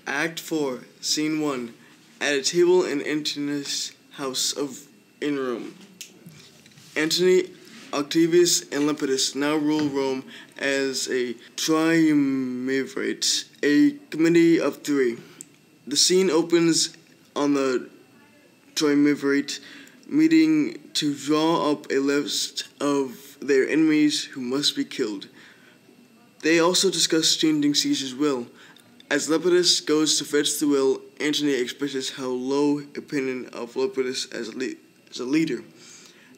Act 4, Scene 1. At a table in Antony's house in Rome. Antony, Octavius, and Lepidus now rule Rome as a triumvirate, a committee of three. The scene opens on the triumvirate meeting to draw up a list of their enemies who must be killed. They also discuss changing Caesar's will. As Lepidus goes to fetch the will, Antony expresses how low opinion of Lepidus as a leader.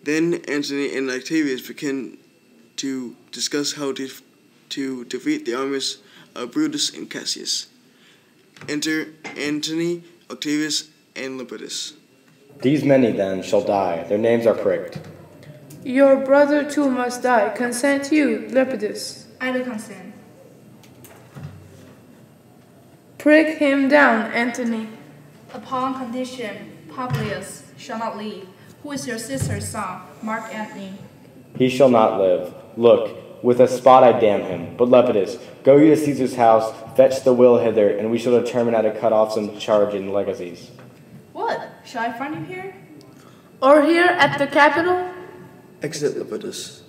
Then Antony and Octavius begin to discuss how to defeat the armies of Brutus and Cassius. Enter Antony, Octavius, and Lepidus. These many, then, shall die. Their names are pricked. Your brother too must die. Consent you, Lepidus. I do consent. Prick him down, Antony. Upon condition, Publius shall not leave. Who is your sister's son, Mark Antony? He shall not live. Look, with a spot I damn him. But Lepidus, go you to Caesar's house, fetch the will hither, and we shall determine how to cut off some charge in legacies. What? Shall I find him here? Or here at the Capitol? Exit Lepidus.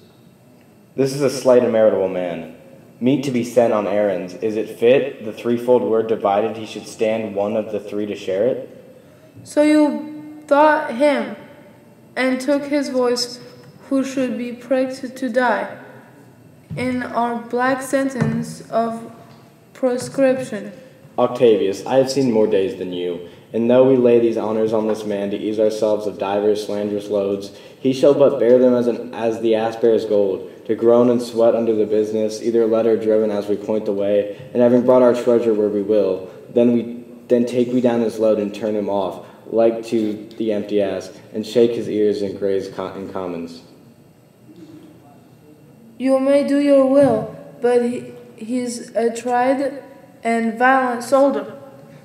This is a slight and meritable man. Meet to be sent on errands. Is it fit, the threefold word divided, he should stand one of the three to share it? So you thought him, and took his voice, who should be pricked to die, in our black sentence of proscription. Octavius, I have seen more days than you, and though we lay these honors on this man to ease ourselves of divers slanderous loads, he shall but bear them as the ass bears gold, to groan and sweat under the business, either led or driven as we point the way, and having brought our treasure where we will, then take we down his load and turn him off, like to the empty ass, and shake his ears and graze in commons. You may do your will, but he's a tried and violent soldier.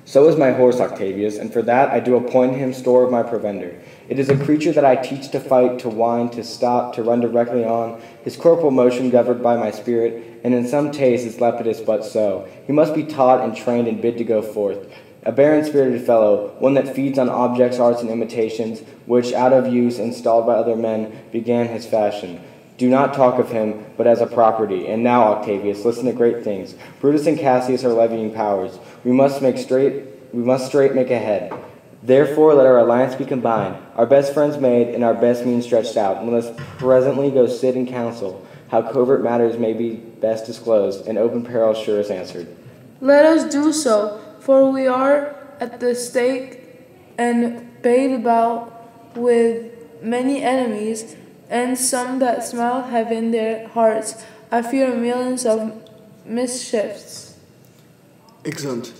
So is my horse, Octavius, and for that I do appoint him store of my provender. It is a creature that I teach to fight, to whine, to stop, to run directly on, his corporal motion governed by my spirit, and in some taste is Lepidus but so. He must be taught and trained and bid to go forth. A barren-spirited fellow, one that feeds on objects, arts, and imitations, which, out of use, installed by other men, began his fashion. Do not talk of him, but as a property. And now, Octavius, listen to great things. Brutus and Cassius are levying powers. We must straight make ahead. Therefore, let our alliance be combined, our best friends made, and our best means stretched out. And let us presently go sit in council, how covert matters may be best disclosed, and open peril sure is answered. Let us do so, for we are at the stake and bait about with many enemies, and some that smile have in their hearts, I fear, millions of mischiefs. Exeunt.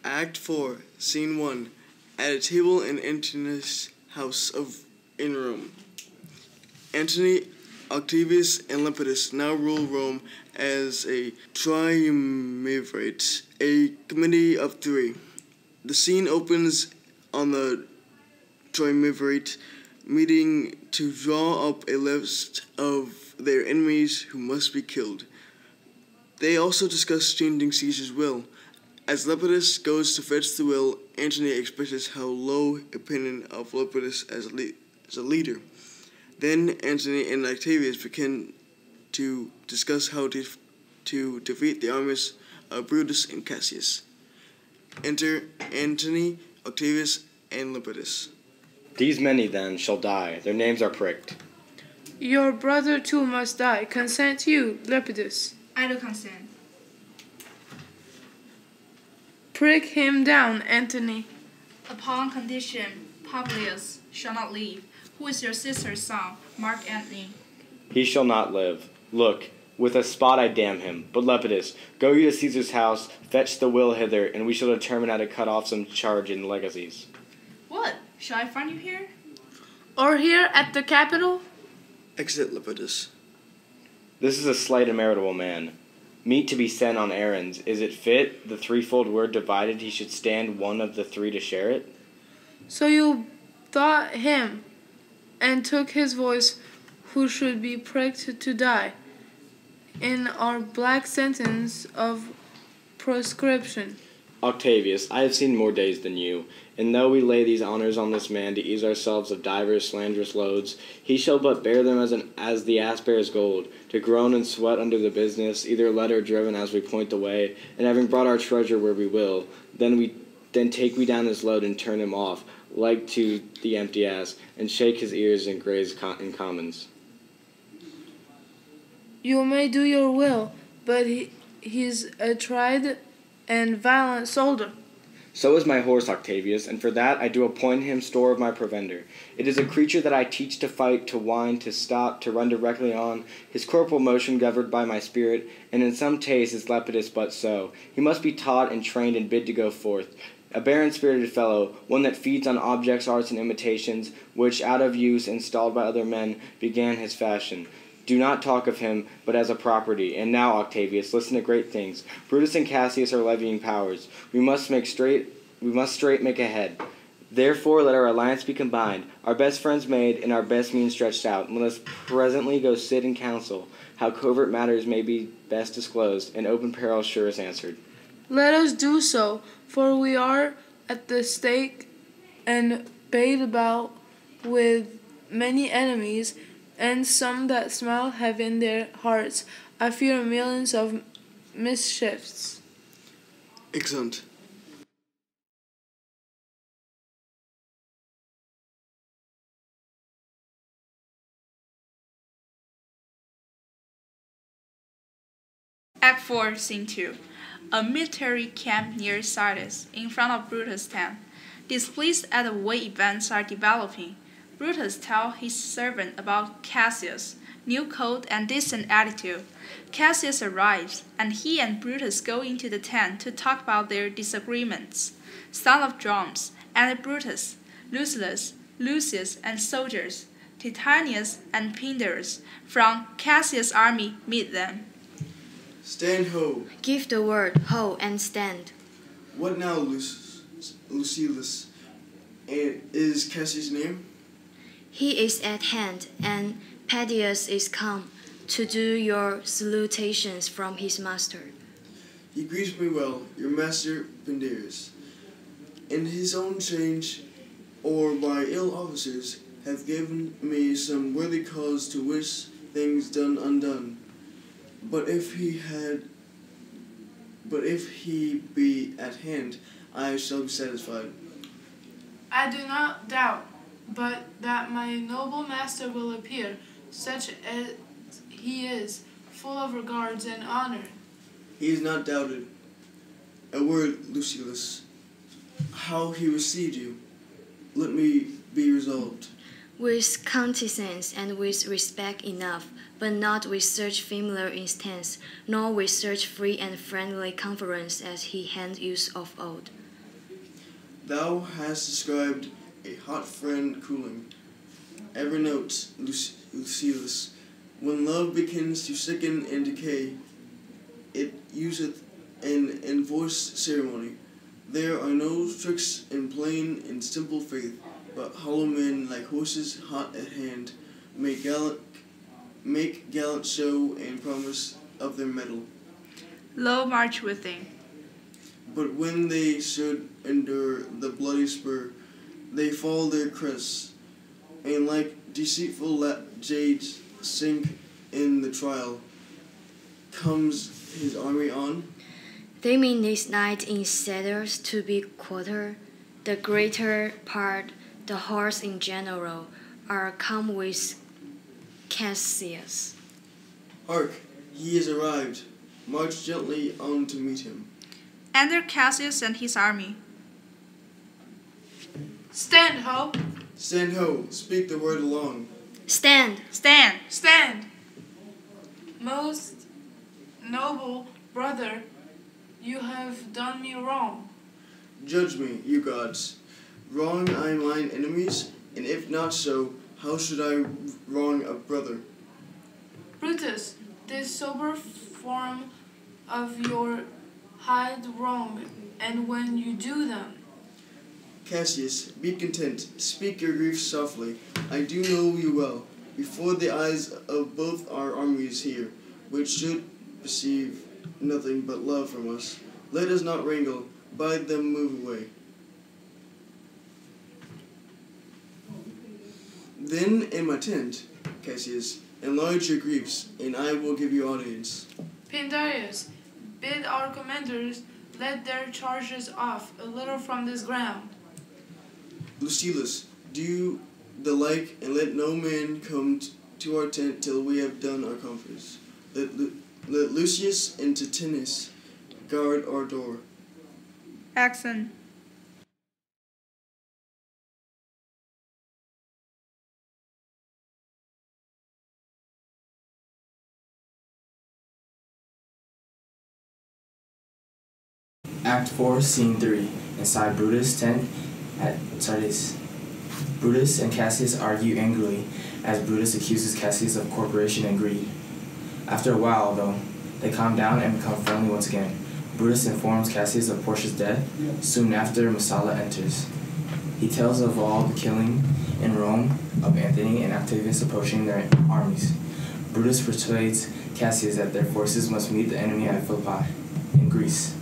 Act 4, Scene 1. At a table in Antony's house in Rome. Antony, Octavius, and Lepidus now rule Rome as a triumvirate, a committee of three. The scene opens on the triumvirate meeting to draw up a list of their enemies who must be killed. They also discuss changing Caesar's will. As Lepidus goes to fetch the will, Antony expresses how low opinion of Lepidus as a leader. Then Antony and Octavius begin to discuss how to defeat the armies of Brutus and Cassius. Enter Antony, Octavius, and Lepidus. These many, then, shall die. Their names are pricked. Your brother too must die. Consent you, Lepidus. I do consent. Prick him down, Antony. Upon condition, Publius shall not leave, who is your sister's son, Mark Antony. He shall not live. Look, with a spot I damn him. But Lepidus, go you to Caesar's house, fetch the will hither, and we shall determine how to cut off some charge in legacies. What? Shall I find you here? Or here at the Capitol? Exit Lepidus. This is a slight immeritable man. Meet to be sent on errands. Is it fit, the threefold word divided, he should stand one of the three to share it? So you thought him, and took his voice, who should be pricked to die, in our black sentence of proscription. Octavius, I have seen more days than you, and though we lay these honors on this man to ease ourselves of divers slanderous loads, he shall but bear them as the ass bears gold, to groan and sweat under the business, either led or driven as we point the way, and having brought our treasure where we will, then take we down his load and turn him off, like to the empty ass, and shake his ears and graze in commons. You may do your will, but he's a tried and violent soldier. So is my horse, Octavius, and for that I do appoint him store of my provender. It is a creature that I teach to fight, to wind, to stop, to run directly on, his corporal motion governed by my spirit, and in some taste is Lepidus but so. He must be taught and trained and bid to go forth. A barren-spirited fellow, one that feeds on objects, arts, and imitations, which, out of use, installed by other men, began his fashion. Do not talk of him, but as a property. And now, Octavius, listen to great things. Brutus and Cassius are levying powers. We must straight make ahead. Therefore, let our alliance be combined, our best friends made, and our best means stretched out. And let us presently go sit in council, how covert matters may be best disclosed, and open peril sure is answered. Let us do so, for we are at the stake and bait about with many enemies, and some that smile have in their hearts, I fear, millions of mischiefs. Excellent. Act 4, Scene 2. A military camp near Sardis, in front of Brutus' tent. Displeased at the way events are developing, Brutus tells his servant about Cassius' new coat and distant attitude. Cassius arrives, and he and Brutus go into the tent to talk about their disagreements. Sound of drums, and Brutus, Lucius, and soldiers, Titanius and Pindarus, from Cassius' army meet them. Stand ho. Give the word, ho, and stand. What now, Lucilius? And is Cassius' name? He is at hand, and Pedius is come to do your salutations from his master. He greets me well, your master Pindarus. In his own change, or by ill officers, have given me some worthy cause to wish things done undone. But if he be at hand, I shall be satisfied. I do not doubt, but that my noble master will appear, such as he is, full of regards and honor. He is not doubted. A word, Lucilius, how he received you. Let me be resolved. With courtesy and with respect enough, but not with such familiar instance, nor with such free and friendly conference as he had used of old. Thou hast described a hot friend cooling. Ever note, Lucius, when love begins to sicken and decay, it useth an enforced ceremony. There are no tricks in plain and simple faith, but hollow men like horses hot at hand make gallant show and promise of their mettle. Lo march within. But when they should endure the bloody spur, they fall their crests, and like deceitful jades sink in the trial. Comes his army on? They mean this night in saddles to be quartered. The greater part, the horse in general, are come with Cassius. Hark, he is arrived. March gently on to meet him. Enter Cassius and his army. Stand, ho! Stand ho, speak the word along. Stand! Stand! Stand! Most noble brother, you have done me wrong. Judge me, you gods. Wrong I mine enemies, and if not so, how should I wrong a brother? Brutus, this sober form of your hide wrong, and when you do them. Cassius, be content, speak your griefs softly. I do know you well, before the eyes of both our armies here, which should perceive nothing but love from us. Let us not wrangle, bid them move away. Then in my tent, Cassius, enlarge your griefs, and I will give you audience. Pindarius, bid our commanders let their charges off a little from this ground. Lucilius, do the like, and let no man come to our tent till we have done our conference. Let Lucius and Titinus guard our door. Accent. Act 4, Scene 3. Inside Brutus' tent at Sardis. Brutus and Cassius argue angrily as Brutus accuses Cassius of corporation and greed. After a while, though, they calm down and become friendly once again. Brutus informs Cassius of Portia's death. Soon after, Messala enters. He tells of all the killing in Rome of Anthony and Octavius approaching their armies. Brutus persuades Cassius that their forces must meet the enemy at Philippi, in Greece.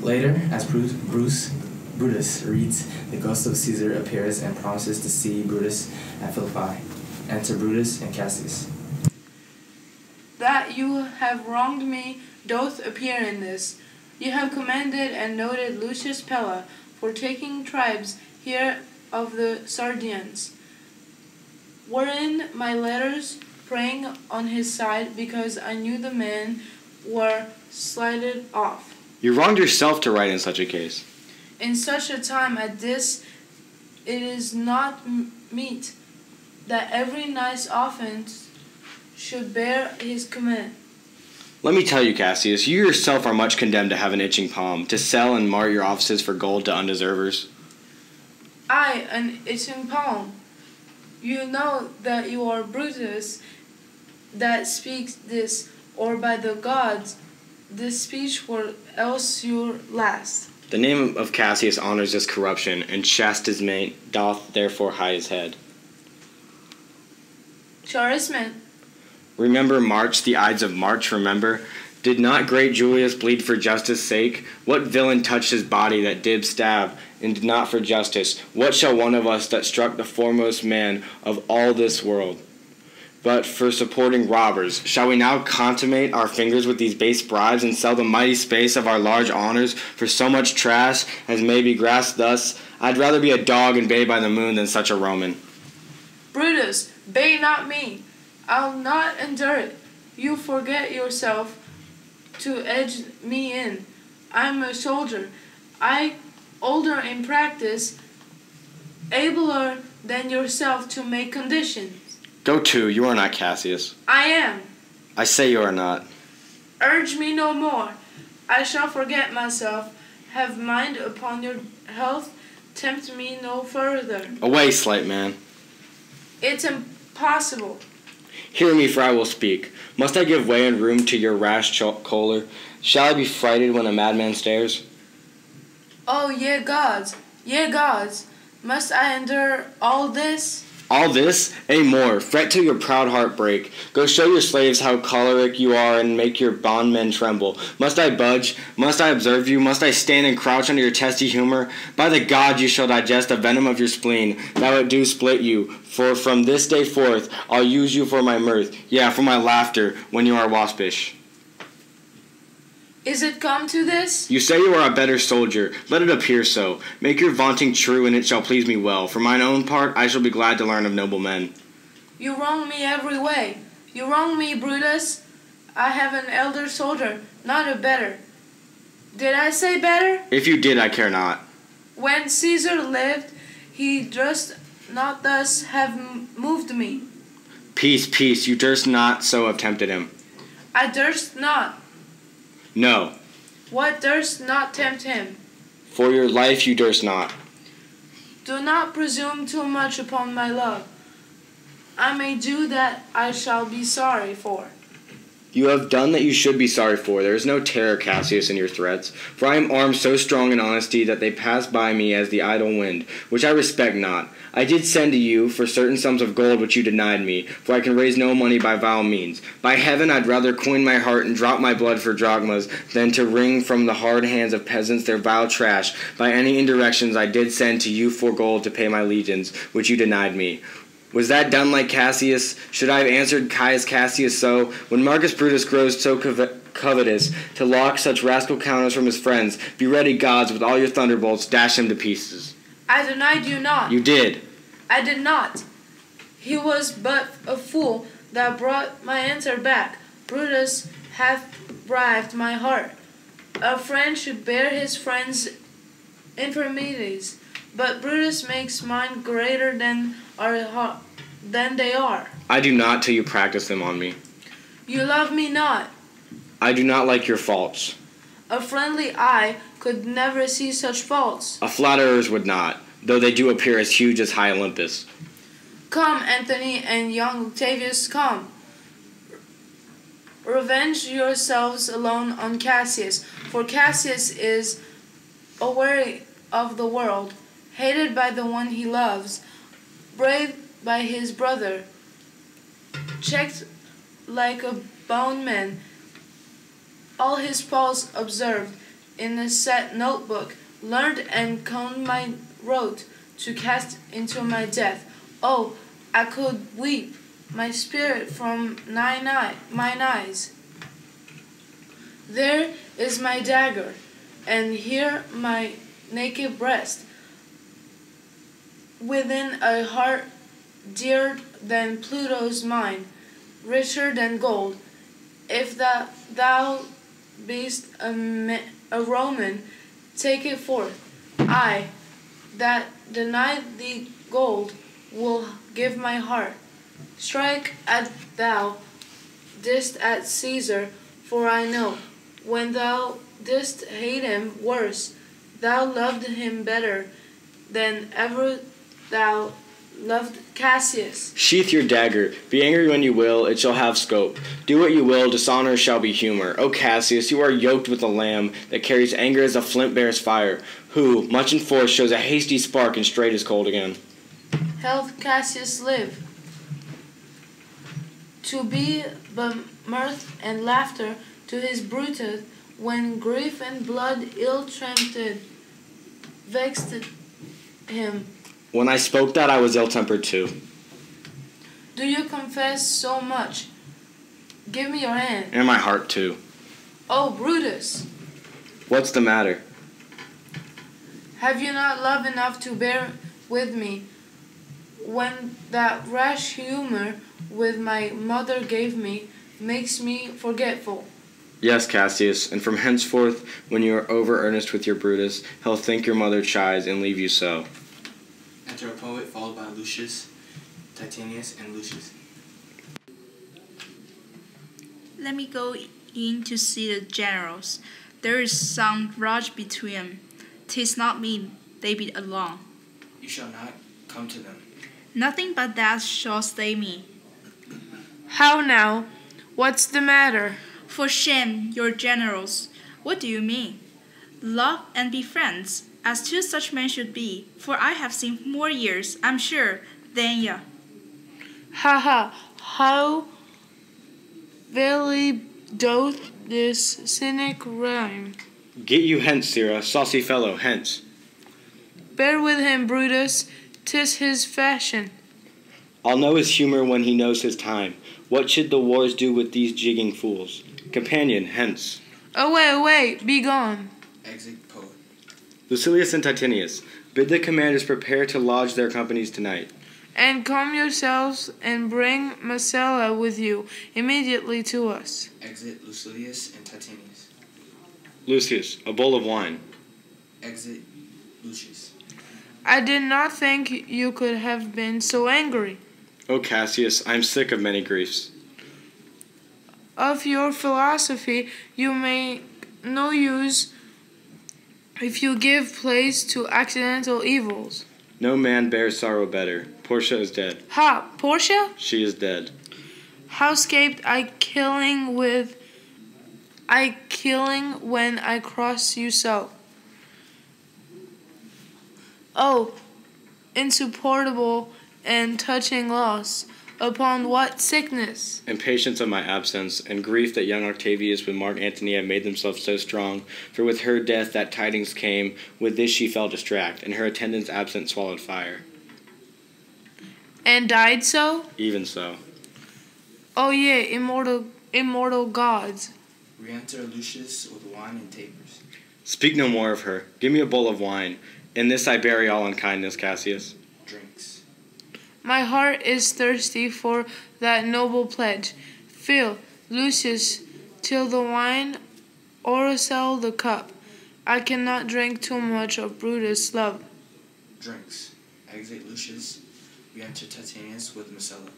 Later, as Brutus reads, the ghost of Caesar appears and promises to see Brutus at Philippi. Enter Brutus and Cassius. That you have wronged me doth appear in this. You have commanded and noted Lucius Pella for taking tribes here of the Sardians, wherein my letters praying on his side because I knew the men were slighted off. You wronged yourself to write in such a case. In such a time as this, it is not meet that every nice offense should bear his command. Let me tell you, Cassius, you yourself are much condemned to have an itching palm, to sell and mar your offices for gold to undeservers. I, an itching palm. You know that you are Brutus that speaks this, or by the gods, this speech were else your last. The name of Cassius honors this corruption, and chastisement doth therefore hide his head. Charisman, Remember March, the Ides of March, remember? Did not great Julius bleed for justice' sake? What villain touched his body that did stab, and did not for justice? What shall one of us that struck the foremost man of all this world? But for supporting robbers, shall we now consummate our fingers with these base bribes, and sell the mighty space of our large honors for so much trash as may be grasped thus? I'd rather be a dog and bathe by the moon than such a Roman. Brutus, bay not me. I'll not endure it. You forget yourself to edge me in. I'm a soldier. I, older in practice, abler than yourself to make conditions. Go to, you are not Cassius. I am. I say you are not. Urge me no more. I shall forget myself, have mind upon your health, tempt me no further. Away, slight man. It's impossible. Hear me, for I will speak. Must I give way and room to your rash choler? Shall I be frighted when a madman stares? Oh, ye gods, must I endure all this? All this? Ay, more. Fret till your proud heart break. Go show your slaves how choleric you are, and make your bondmen tremble. Must I budge? Must I observe you? Must I stand and crouch under your testy humor? By the God, you shall digest the venom of your spleen, thou it do split you. For from this day forth, I'll use you for my mirth, yeah, for my laughter, when you are waspish. Is it come to this? You say you are a better soldier. Let it appear so. Make your vaunting true, and it shall please me well. For mine own part, I shall be glad to learn of noble men. You wrong me every way. You wrong me, Brutus. I have an elder soldier, not a better. Did I say better? If you did, I care not. When Caesar lived, he durst not thus have moved me. Peace, peace. You durst not so have tempted him. I durst not. No. What durst not tempt him? For your life you durst not. Do not presume too much upon my love. I may do that I shall be sorry for. You have done that you should be sorry for. There is no terror, Cassius, in your threats. For I am armed so strong in honesty that they pass by me as the idle wind, which I respect not. I did send to you for certain sums of gold which you denied me, for I can raise no money by vile means. By heaven, I'd rather coin my heart and drop my blood for drachmas than to wring from the hard hands of peasants their vile trash. By any indirections I did send to you for gold to pay my legions, which you denied me. Was that done like Cassius? Should I have answered Caius Cassius so? When Marcus Brutus grows so covetous to lock such rascal counters from his friends, be ready, gods, with all your thunderbolts, dash him to pieces. I denied you not. You did. I did not. He was but a fool that brought my answer back. Brutus hath bribed my heart. A friend should bear his friend's infirmities, but Brutus makes mine greater than they are. I do not till you practice them on me. You love me not. I do not like your faults. A friendly eye could never see such faults. A flatterer's would not, though they do appear as huge as high Olympus. Come, Antony and young Octavius, come. Revenge yourselves alone on Cassius, for Cassius is aweary of the world, hated by the one he loves, brave by his brother, checked like a bondman, all his faults observed in a set notebook, learned and coned my wrote to cast into my death. Oh, I could weep my spirit from mine eyes. There is my dagger, and here my naked breast, within a heart dearer than Pluto's mine, richer than gold. If thou beest a Roman, take it forth. I, that denied thee gold, will give my heart. Strike at thou didst at Caesar, for I know, when thou didst hate him worse, thou loved him better than ever thou loved Cassius. Sheath your dagger. Be angry when you will, it shall have scope. Do what you will, dishonor shall be humor. O Cassius, you are yoked with a lamb that carries anger as a flint bears fire, who, much in force, shows a hasty spark and straight is cold again. Health Cassius live. To be but mirth and laughter to his Brutus, when grief and blood ill-tempted vexed him. When I spoke that, I was ill-tempered too. Do you confess so much? Give me your hand. And my heart too. Oh, Brutus, What's the matter? have you not love enough to bear with me when that rash humor with my mother gave me makes me forgetful? Yes, Cassius, and from henceforth, when you are over-earnest with your Brutus, he'll think your mother chides and leave you so. Enter a poet, followed by Lucius, Titanius, and Lucius. Let me go in to see the generals. There is some grudge between them. 'Tis not me they be alone. You shall not come to them. Nothing but death shall stay me. How now? What's the matter? For shame, your generals. What do you mean? Love and be friends, as two such men should be, for I have seen more years, I'm sure, than ye. Ha ha! How very doth this cynic rhyme. Get you hence, Sirrah, saucy fellow, hence. Bear with him, Brutus, 'tis his fashion. I'll know his humor when he knows his time. What should the wars do with these jigging fools? Companion, hence. Away, away, be gone. Exit poet. Lucilius and Titinius, bid the commanders prepare to lodge their companies tonight. And come yourselves and bring Marcella with you immediately to us. Exit Lucilius and Titinius. Lucius, a bowl of wine. Exit Lucius. I did not think you could have been so angry. O Cassius, I am sick of many griefs. Of your philosophy you make no use if you give place to accidental evils. No man bears sorrow better. Portia is dead. Ha, Portia? She is dead. How scaped I killing when I cross you so? Oh, insupportable and touching loss, upon what sickness? Impatience of my absence, and grief that young Octavius with Mark Antony had made themselves so strong, for with her death that tidings came, with this she fell distract, and her attendants absent swallowed fire. And died so? Even so. Oh yea, immortal gods. Re-enter Lucius with wine and tapers. Speak no more of her. Give me a bowl of wine. In this I bury all unkindness, Cassius. Drinks. My heart is thirsty for that noble pledge. Fill, Lucius, till the wine o'ersell the cup. I cannot drink too much of Brutus' love. Drinks. Exit Lucius. Re-enter Titinius with Marcella.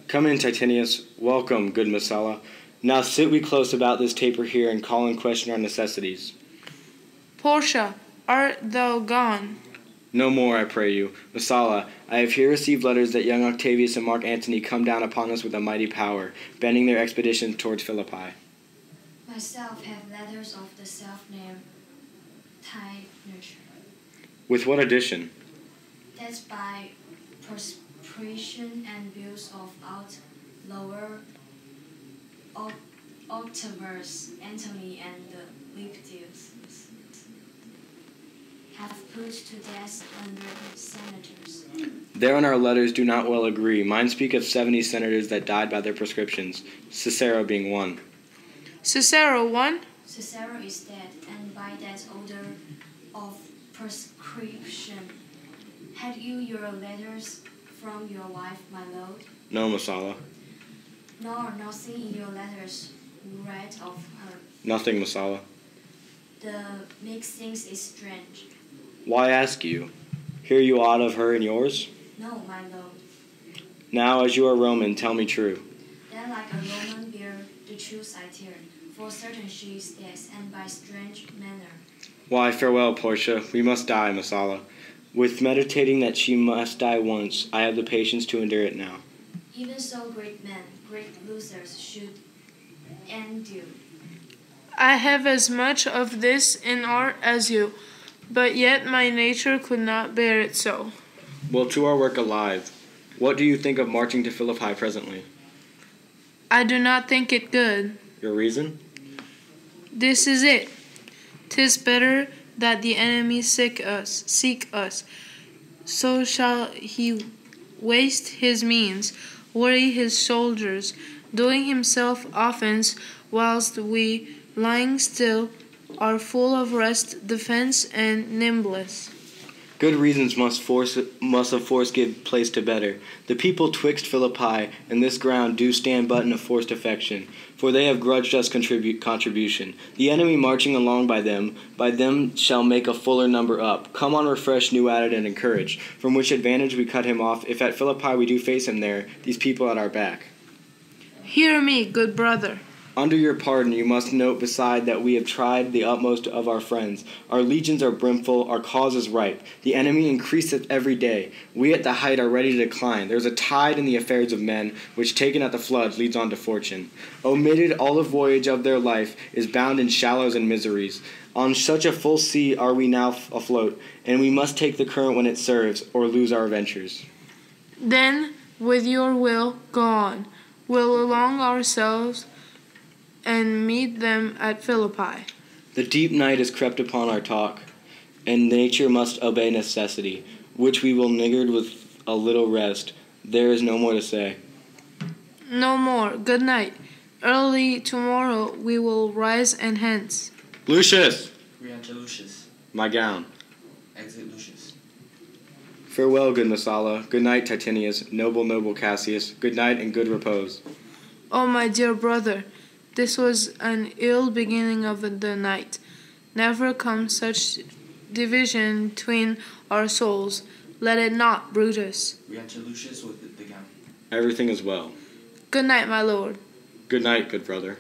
Come in, Titinius. Welcome, good Marcella. Now sit we close about this taper here and call in question our necessities. Portia, art thou gone? No more, I pray you. Messala, I have here received letters that young Octavius and Mark Antony come down upon us with a mighty power, bending their expeditions towards Philippi. Myself have letters of the self-named Tynus. With what addition? That's by perspiration and bills of out lower Octavius, Antony, and Lepidus have put to death under senators. There in our letters do not well agree. Mine speak of 70 senators that died by their prescriptions, Cicero being one. Cicero one? Cicero is dead, and by that order of prescription. Had you your letters from your wife, my lord? No, Messala. Nor nothing in your letters read of her. Nothing, Messala. The makes things is strange. Why ask you? Hear you aught of her in yours? No, my lord. Now, as you are Roman, tell me true. Then like a Roman bear, the truth I tear. For certain she is dead, and by strange manner. Why, farewell, Portia. We must die, Messala. With meditating that she must die once, I have the patience to endure it now. Even so great men, great losers should endure. I have as much of this in art as you, but yet my nature could not bear it so. Well, to our work alive. What do you think of marching to Philippi presently? I do not think it good. Your reason? This is it. 'Tis better that the enemy seek us. So shall he waste his means, worry his soldiers, doing himself offense, whilst we, lying still, are full of rest, defense, and nimbleness. Good reasons must of force give place to better. The people twixt Philippi and this ground do stand but in a forced affection, for they have grudged us contribution. The enemy marching along by them shall make a fuller number up. Come on, refresh, new added, and encouraged, from which advantage we cut him off, if at Philippi we do face him there, these people at our back. Hear me, good brother. Under your pardon, you must note beside that we have tried the utmost of our friends. Our legions are brimful, our cause is ripe. The enemy increaseth every day. We at the height are ready to decline. There is a tide in the affairs of men, which taken at the flood leads on to fortune. Omitted, all the voyage of their life is bound in shallows and miseries. On such a full sea are we now afloat, and we must take the current when it serves, or lose our ventures. Then, with your will, go on. We'll along ourselves and meet them at Philippi. The deep night has crept upon our talk, and nature must obey necessity, which we will niggard with a little rest. There is no more to say. No more. Good night. Early tomorrow we will rise and hence. Lucius! Re-enter Lucius. My gown. Exit Lucius. Farewell, good Messala. Good night, Titinius. Noble Cassius. Good night and good repose. Oh, my dear brother, this was an ill beginning of the night. Never come such division between our souls. Let it not, Brutus. Re-enter Lucius with the gown. Everything is well. Good night, my lord. Good night, good brother.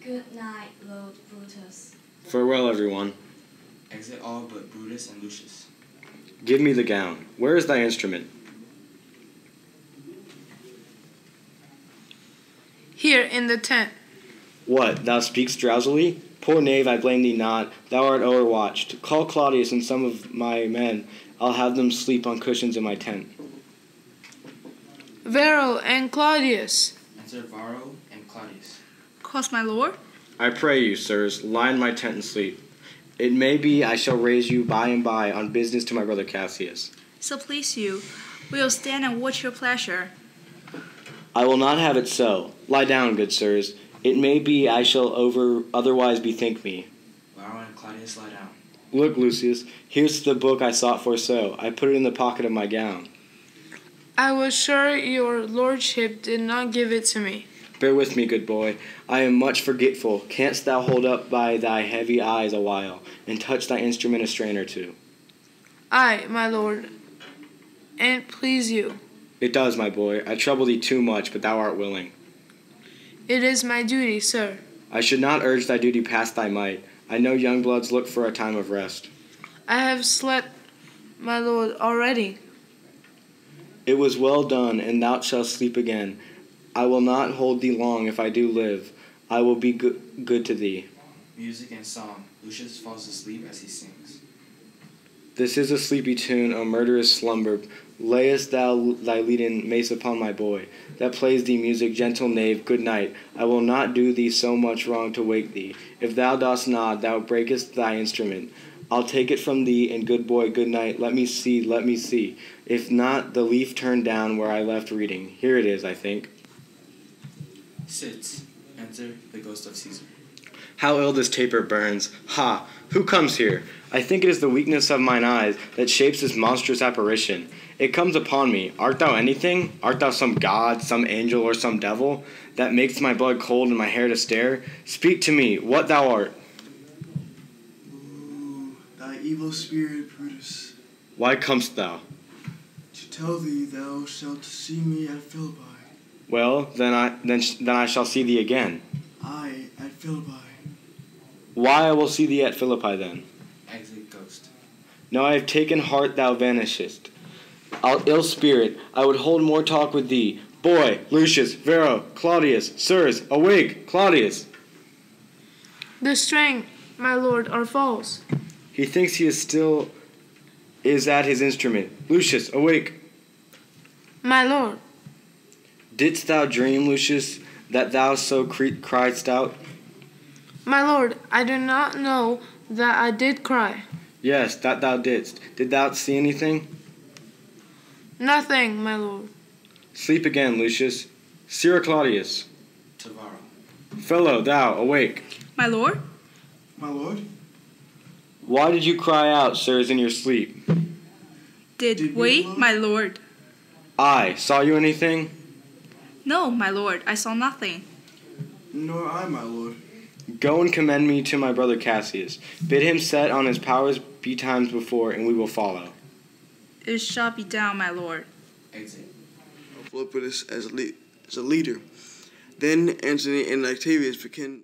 Good night, Lord Brutus. Farewell, everyone. Exit all but Brutus and Lucius. Give me the gown. Where is thy instrument? Here in the tent. What, thou speakst drowsily? Poor knave, I blame thee not. Thou art o'erwatched. Call Claudius and some of my men. I'll have them sleep on cushions in my tent. Varro and Claudius. Enter Varro and Claudius. Quoth my lord. I pray you, sirs, lie in my tent and sleep. It may be I shall raise you by and by on business to my brother Cassius. So please you, we will stand and watch your pleasure. I will not have it so. Lie down, good sirs. It may be I shall otherwise bethink me. Varro and Claudius lie down. Look, Lucius, here's the book I sought for so. I put it in the pocket of my gown. I was sure your lordship did not give it to me. Bear with me, good boy. I am much forgetful. Canst thou hold up by thy heavy eyes a while, and touch thy instrument a strain or two? Aye, my lord, an't please you. It does, my boy. I trouble thee too much, but thou art willing. It is my duty, sir. I should not urge thy duty past thy might. I know young bloods look for a time of rest. I have slept, my lord, already. It was well done, and thou shalt sleep again. I will not hold thee long if I do live. I will be good to thee. Music and song. Lucius falls asleep as he sings. This is a sleepy tune, O murderous slumber. Layest thou thy leaden mace upon my boy, that plays thee music, gentle knave, good night. I will not do thee so much wrong to wake thee. If thou dost nod, thou breakest thy instrument. I'll take it from thee, and good boy, good night. Let me see, let me see. If not, the leaf turned down where I left reading. Here it is, I think. Sits. Enter the ghost of Caesar. How ill this taper burns. Ha! Who comes here? I think it is the weakness of mine eyes that shapes this monstrous apparition. It comes upon me. Art thou anything? Art thou some god, some angel, or some devil, that makes my blood cold and my hair to stare? Speak to me, what thou art. Ooh, thy evil spirit, Brutus. Why comest thou? To tell thee thou shalt see me at Philippi. Well, then I shall see thee again. Aye, at Philippi. Why I will see thee at Philippi then? Exit ghost. Now I have taken heart thou vanishest. Ill spirit, I would hold more talk with thee. Boy, Lucius, Varro, Claudius, sirs, awake, Claudius. The string, my lord, are false. He thinks he is at his instrument. Lucius, awake. My lord. Didst thou dream, Lucius, that thou so criedst out? My lord, I do not know that I did cry. Yes, that thou didst. Did thou see anything? Nothing, my lord. Sleep again, Lucius. Sirrah Claudius. To Varro. Fellow, thou, awake. My lord? My lord? Why did you cry out, sirs, in your sleep? Did we, my lord? I, saw you anything? No, my lord, I saw nothing. Nor I, my lord. Go and commend me to my brother Cassius. Bid him set on his powers betimes before, and we will follow. It shall be done, my lord. Exit. Philippus as a leader. Then Antony and Octavius begin